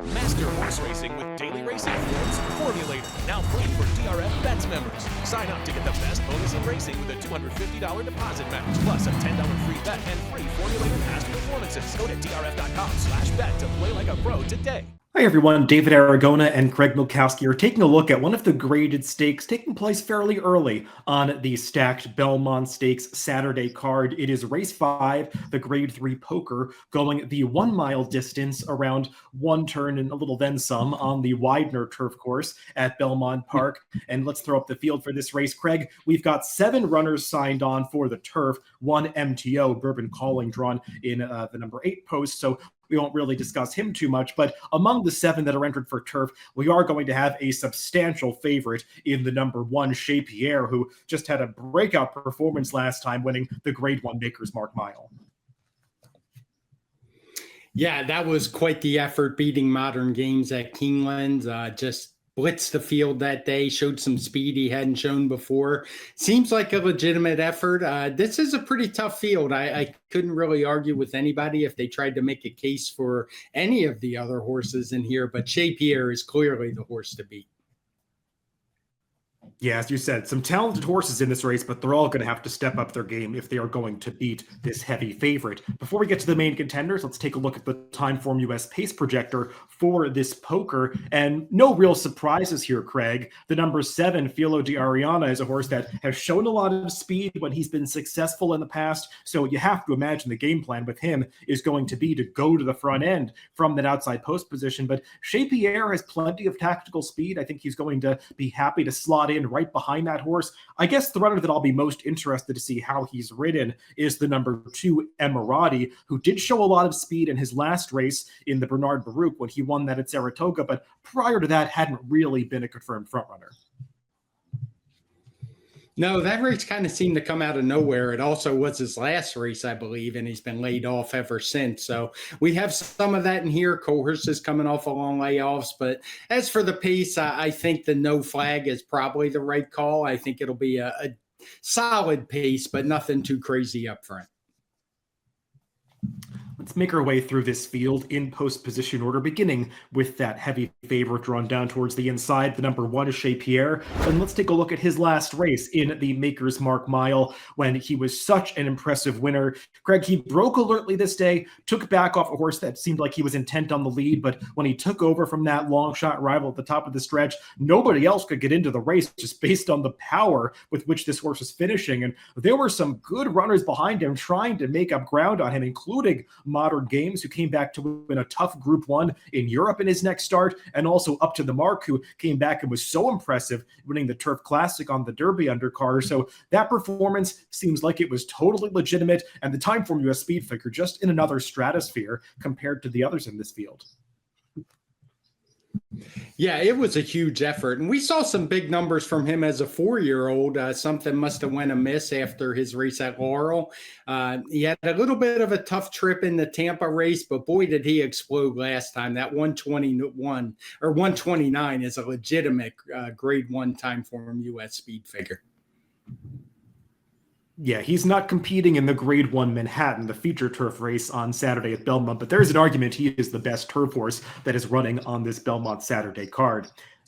Master horse racing with daily racing fields Formulator, now free for DRF Bets members. Sign up to get the best bonus in racing with a $250 deposit match, plus a $10 free bet and free Formulator past performances. Go to drf.com/bet to play like a pro today. Hi everyone, David Aragona and Craig Milkowski are taking a look at one of the graded stakes taking place fairly early on the stacked Belmont Stakes Saturday card. It is race 5, the grade 3 poker, going the 1 mile distance around one turn and a little then some on the Widener turf course at Belmont Park. And let's throw up the field for this race. Craig, we've got 7 runners signed on for the turf, 1 MTO, Bourbon Calling, drawn in the number 8 post. So we won't really discuss him too much, but among the 7 that are entered for turf, we are going to have a substantial favorite in the number 1, Chez Pierre, who just had a breakout performance last time, winning the Grade 1 Maker's Mark Mile. Yeah, that was quite the effort, beating Modern Games at Keeneland. Just blitzed the field that day, showed some speed he hadn't shown before. Seems like a legitimate effort. This is a pretty tough field. I couldn't really argue with anybody if they tried to make a case for any of the other horses in here, but Chez Pierre is clearly the horse to beat. Yeah, as you said, some talented horses in this race, but they're all going to have to step up their game if they are going to beat this heavy favorite. Before we get to the main contenders, let's take a look at the Timeform US pace projector for this poker. And no real surprises here, Craig. The number 7, Filo di Ariana, is a horse that has shown a lot of speed when he's been successful in the past. So you have to imagine the game plan with him is going to be to go to the front end from that outside post position. But Chez Pierre has plenty of tactical speed. I think he's going to be happy to slot in right behind that horse. I guess the runner that I'll be most interested to see how he's ridden is the number 2, Emirati, who did show a lot of speed in his last race in the Bernard Baruch when he won that at Saratoga, but prior to that hadn't really been a confirmed frontrunner. No, that race kind of seemed to come out of nowhere. It also was his last race, I believe, and he's been laid off ever since. So we have some of that in here. Cohorses coming off of long layoffs. But as for the pace, I think the no flag is probably the right call. I think it'll be a solid pace, but nothing too crazy up front. Let's make our way through this field in post position order, beginning with that heavy favorite drawn down towards the inside. The number 1 is Chez Pierre. And let's take a look at his last race in the Maker's Mark Mile when he was such an impressive winner. Greg, he broke alertly this day, took back off a horse that seemed like he was intent on the lead, but when he took over from that long shot rival at the top of the stretch, nobody else could get into the race just based on the power with which this horse was finishing. And there were some good runners behind him trying to make up ground on him, including Modern Games, who came back to win a tough Group 1 in Europe in his next start, and also Up to the Mark, who came back and was so impressive, winning the Turf Classic on the Derby undercard. So that performance seems like it was totally legitimate, and the Timeform US speed figure just in another stratosphere compared to the others in this field. Yeah, it was a huge effort. And we saw some big numbers from him as a 4-year-old. Something must have went amiss after his race at Laurel. He had a little bit of a tough trip in the Tampa race, but boy, did he explode last time. That 121 or 129 is a legitimate grade 1 Timeform US speed figure. Yeah, he's not competing in the Grade 1 Manhattan, the feature turf race on Saturday at Belmont, but there's an argument he is the best turf horse that is running on this Belmont Saturday card.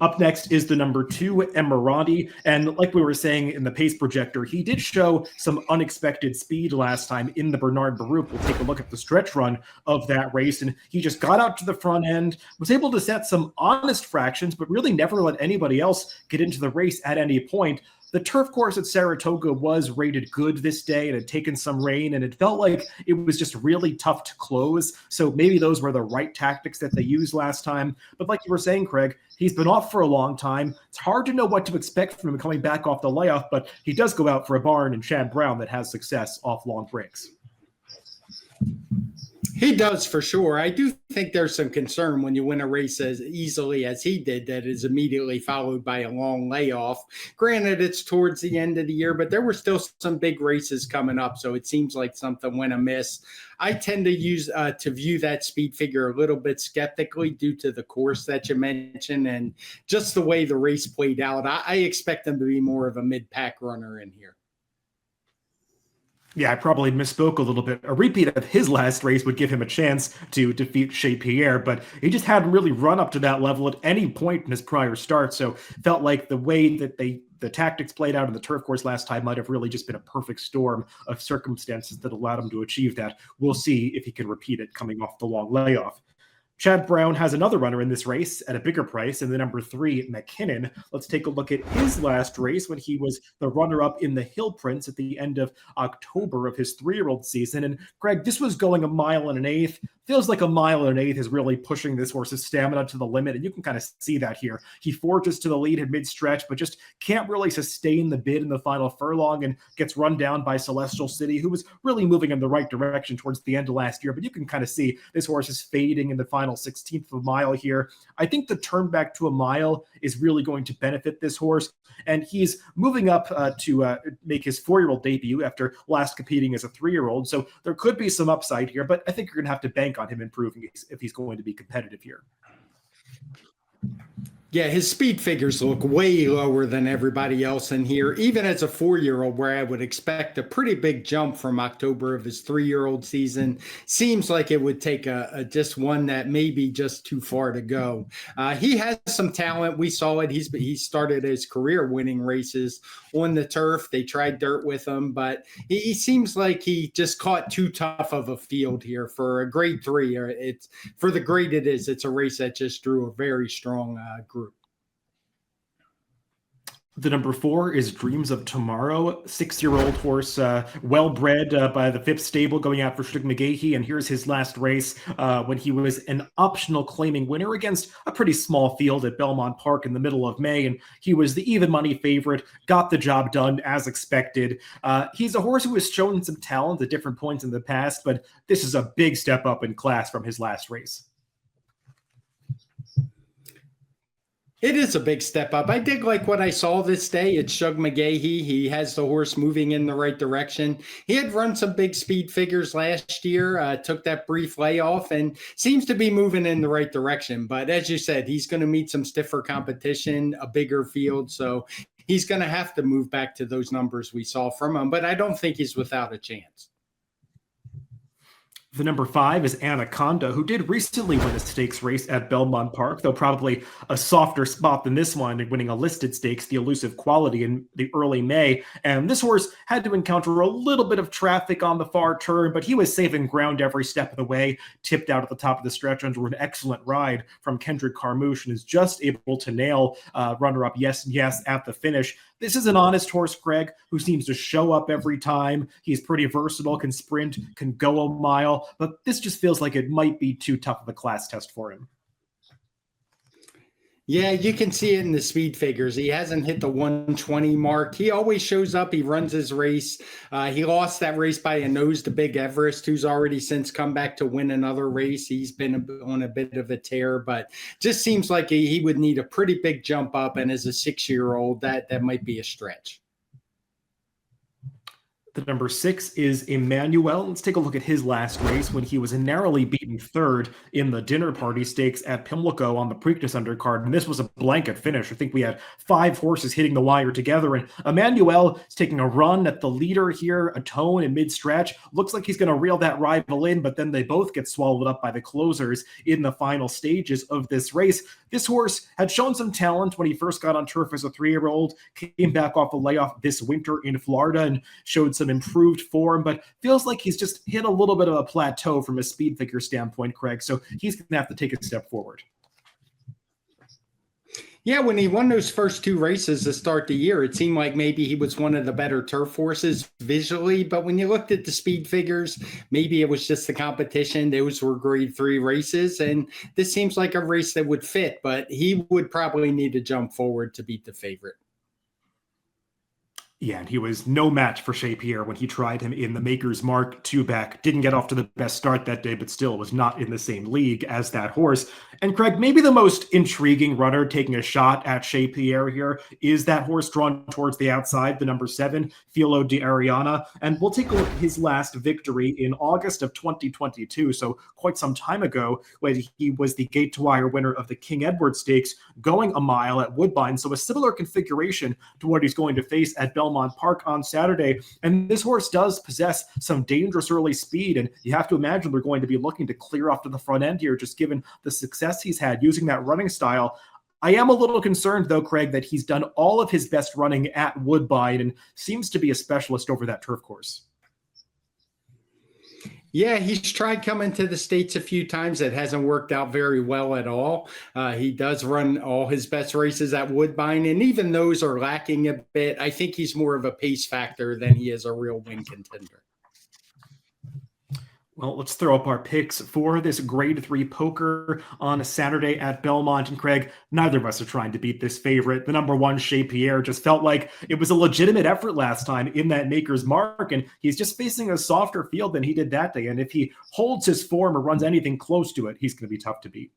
Up next is the number 2, Emirati, and like we were saying in the pace projector, he did show some unexpected speed last time in the Bernard Baruch. We'll take a look at the stretch run of that race, and he just got out to the front end, was able to set some honest fractions, but really never let anybody else get into the race at any point. The turf course at Saratoga was rated good this day. It had taken some rain, and it felt like it was just really tough to close. So maybe those were the right tactics that they used last time. But like you were saying, Craig, he's been off for a long time. It's hard to know what to expect from him coming back off the layoff, but he does go out for a barn in Chad Brown that has success off long breaks. He does for sure. I do think there's some concern when you win a race as easily as he did that is immediately followed by a long layoff. Granted, it's towards the end of the year, but there were still some big races coming up, so it seems like something went amiss. I tend to view that speed figure a little bit skeptically due to the course that you mentioned and just the way the race played out. I expect him to be more of a mid-pack runner in here. Yeah, I probably misspoke a little bit. A repeat of his last race would give him a chance to defeat Shea Pierre, but he just hadn't really run up to that level at any point in his prior start. So felt like the way that the tactics played out on the turf course last time might have really just been a perfect storm of circumstances that allowed him to achieve that. We'll see if he can repeat it coming off the long layoff. Chad Brown has another runner in this race at a bigger price, and the number 3, McKinnon. Let's take a look at his last race when he was the runner-up in the Hill Prince at the end of October of his 3-year-old season. And Greg, this was going 1.125 miles. Feels like 1.125 miles is really pushing this horse's stamina to the limit, and you can kind of see that here. He forges to the lead at mid-stretch, but just can't really sustain the bid in the final furlong and gets run down by Celestial City, who was really moving in the right direction towards the end of last year. But you can kind of see this horse is fading in the final 16th of a mile here. I think the turn back to a mile is really going to benefit this horse, and he's moving up to make his 4-year-old debut after last competing as a 3-year-old. So there could be some upside here, but I think you're going to have to bank on him improving if he's going to be competitive here. Yeah, his speed figures look way lower than everybody else in here, even as a 4-year-old, where I would expect a pretty big jump from October of his 3-year-old season. Seems like it would take a just one that may be just too far to go. He has some talent. We saw it. He started his career winning races on the turf. They tried dirt with him, but he seems like he just caught too tough of a field here for a grade 3. Or it's for the grade it is. It's a race that just drew a very strong group. The number 4 is Dreams of Tomorrow, 6-year-old horse, well-bred by the 5th stable, going out for Shug McGahee. And here's his last race when he was an optional claiming winner against a pretty small field at Belmont Park in the middle of May. And he was the even money favorite, got the job done as expected. He's a horse who has shown some talent at different points in the past, but this is a big step up in class from his last race. It is a big step up. I did like what I saw this day. It's Shug McGahee. He has the horse moving in the right direction. He had run some big speed figures last year, took that brief layoff, and seems to be moving in the right direction. But as you said, he's going to meet some stiffer competition, a bigger field. So he's going to have to move back to those numbers we saw from him. But I don't think he's without a chance. The number 5 is Anaconda, who did recently win a stakes race at Belmont Park, though probably a softer spot than this one, winning a listed stakes, the Elusive Quality, in the early May. And this horse had to encounter a little bit of traffic on the far turn, but he was saving ground every step of the way, tipped out at the top of the stretch under an excellent ride from Kendrick Carmouche, and is just able to nail runner-up Yes and Yes at the finish. This is an honest horse, Greg, who seems to show up every time. He's pretty versatile, can sprint, can go a mile, but this just feels like it might be too tough of a class test for him. Yeah, you can see it in the speed figures. He hasn't hit the 120 mark. He always shows up. He runs his race. He lost that race by a nose to Big Everest, who's already since come back to win another race. He's been on a bit of a tear, but just seems like he would need a pretty big jump up. And as a 6-year-old, that might be a stretch. The number 6 is Emmanuel. Let's take a look at his last race when he was narrowly beaten 3rd in the Dinner Party Stakes at Pimlico on the Preakness undercard. And this was a blanket finish. I think we had 5 horses hitting the wire together. And Emmanuel is taking a run at the leader here, a tone in mid-stretch. Looks like he's going to reel that rival in, but then they both get swallowed up by the closers in the final stages of this race. This horse had shown some talent when he first got on turf as a 3-year-old, came back off a layoff this winter in Florida and showed some improved form, but feels like he's just hit a little bit of a plateau from a speed figure standpoint, Craig. So he's going to have to take a step forward. Yeah, when he won those first 2 races to start the year, it seemed like maybe he was one of the better turf horses visually. But when you looked at the speed figures, maybe it was just the competition. Those were grade 3 races. And this seems like a race that would fit, but he would probably need to jump forward to beat the favorite. Yeah, and he was no match for Shea Pierre when he tried him in the Maker's Mark 2-back. Didn't get off to the best start that day, but still was not in the same league as that horse. And Craig, maybe the most intriguing runner taking a shot at Shea Pierre here is that horse drawn towards the outside, the number 7, Filo di Ariana. And we'll take a look at his last victory in August of 2022, so quite some time ago, when he was the gate to wire winner of the King Edward Stakes, going a mile at Woodbine. So a similar configuration to what he's going to face at Belmont Park on Saturday. And this horse does possess some dangerous early speed, and you have to imagine they're going to be looking to clear off to the front end here, just given the success he's had using that running style. I am a little concerned, though, Craig, that he's done all of his best running at Woodbine and seems to be a specialist over that turf course. Yeah, he's tried coming to the States a few times. It hasn't worked out very well at all. He does run all his best races at Woodbine, and even those are lacking a bit. I think he's more of a pace factor than he is a real win contender. Well, let's throw up our picks for this Grade 3 poker on a Saturday at Belmont. And Craig, neither of us are trying to beat this favorite. The number 1, Shea Pierre, just felt like it was a legitimate effort last time in that Maker's Mark, and he's just facing a softer field than he did that day. And if he holds his form or runs anything close to it, he's going to be tough to beat.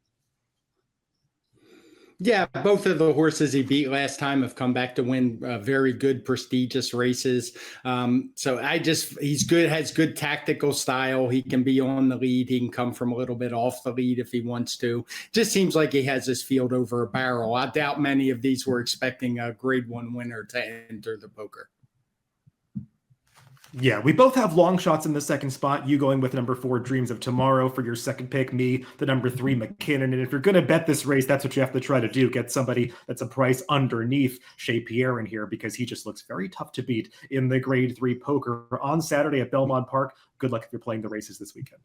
Yeah, both of the horses he beat last time have come back to win very good, prestigious races. So he's good, has good tactical style. He can be on the lead. He can come from a little bit off the lead if he wants to. Just seems like he has his field over a barrel. I doubt many of these were expecting a Grade 1 winner to enter the poker. Yeah, we both have long shots in the second spot. You going with number 4, Dreams of Tomorrow for your second pick. Me, the number 3, McKinnon. And if you're going to bet this race, that's what you have to try to do. Get somebody that's a price underneath Shea Pierre in here, because he just looks very tough to beat in the Grade 3 poker on Saturday at Belmont Park. Good luck if you're playing the races this weekend.